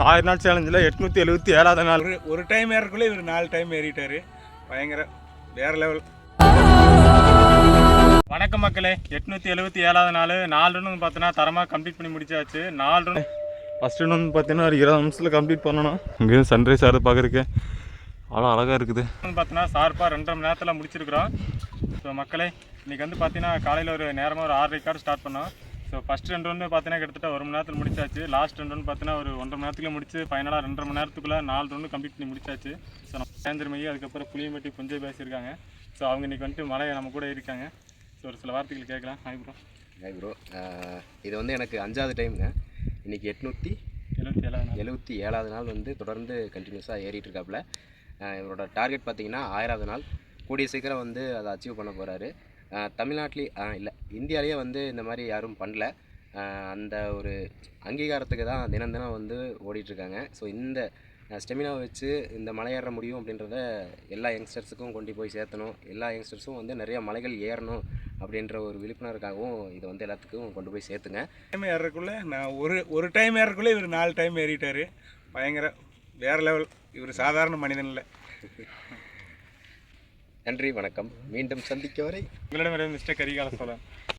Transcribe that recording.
1000 நாள் சேலஞ்சில் 877வது நாள். ஒரு டைம் ஏறக்குள்ளே இவர் 4 டைம் ஏறிட்டார். பயங்கர வேறு லெவல். வணக்கம் மக்களே, 877வது நாள். 4 ரன் வந்து பார்த்தீங்கன்னா தரமாக கம்ப்ளீட் பண்ணி முடிச்சாச்சு. 4 ரன் ஃபஸ்ட் ரன் வந்து பார்த்தீங்கன்னா ஒரு 20 நிமிஷத்தில் கம்ப்ளீட் பண்ணணும். இங்கேயும் சன்ரைஸ் ஆகிறது பார்க்குறக்கு அவ்வளோ அழகாக இருக்குது. பார்த்தீங்கன்னா ஷார்ப்பாக 2.5 மணி நேரத்தில் முடிச்சிருக்கிறோம். ஸோ மக்களே, இன்றைக்கி வந்து பார்த்தீங்கன்னா காலையில் ஒரு நேரமாக ஒரு 6:30 ஸ்டார்ட் பண்ணோம். ஸோ ஃபஸ்ட் 2 ரன் பார்த்தீங்கன்னா கிட்டத்தட்ட 1 மணி நேரத்தில் முடிச்சாச்சு. லாஸ்ட் 2 ரன் பார்த்தீங்கன்னா ஒரு 1.5 மணி நேரத்துக்குள்ளே முடிச்சு ஃபைனலாக 2.5 மணி நேரத்துக்குள்ளே 4 ரன் கம்ப்ளீட் பண்ணி முடிச்சாச்சு. ஸோ நம்ம சேந்திரமையை அதுக்கப்புறம் புளியம்பட்டி புஞ்சை பேசியிருக்காங்க. ஸோ அவங்க இன்றைக்கி வந்துட்டு மலையை நம்ம கூட இருக்காங்க. ஸோ ஒரு சில வார்த்தைகள் கேட்கலாம். Hi bro. இது வந்து எனக்கு 5வது டைமுங்க. இன்றைக்கி 877வது நாள் வந்து தொடர்ந்து கண்டினியூஸாக ஏறிட்டு இருக்காப்புல. இவரோட டார்கெட் பார்த்திங்கன்னா 1000வது நாள். கூடிய சீக்கிரம் வந்து அதை அச்சீவ் பண்ண போகிறாரு. தமிழ்நாட்டிலே இல்லை, இந்தியாவிலேயே வந்து இந்த மாதிரி யாரும் பண்ணல. அந்த ஒரு அங்கீகாரத்துக்கு தான் தினம் தினம் வந்து ஓடிட்டுருக்காங்க. ஸோ இந்த ஸ்டெமினாவை வச்சு இந்த மலை ஏற முடியும் அப்படின்றத எல்லா யங்ஸ்டர்ஸுக்கும் கொண்டு போய் சேர்த்தணும். எல்லா யங்ஸ்டர்ஸும் வந்து நிறையா மலைகள் ஏறணும் அப்படின்ற ஒரு விழிப்புணர்வுக்காகவும் இதை வந்து எல்லாத்துக்கும் கொண்டு போய் சேர்த்துங்க. டைம் ஏறக்குள்ளே நான் ஒரு டைம் ஏறக்குள்ளே இவர் 4 டைம் ஏறிட்டார். பயங்கர வேறு லெவல். இவர் சாதாரண மனிதன் இல்லை. நன்றி, வணக்கம். மீண்டும் சந்திக்க வரை உங்களிடம் மிஸ்டர் கரிகால சோழன்.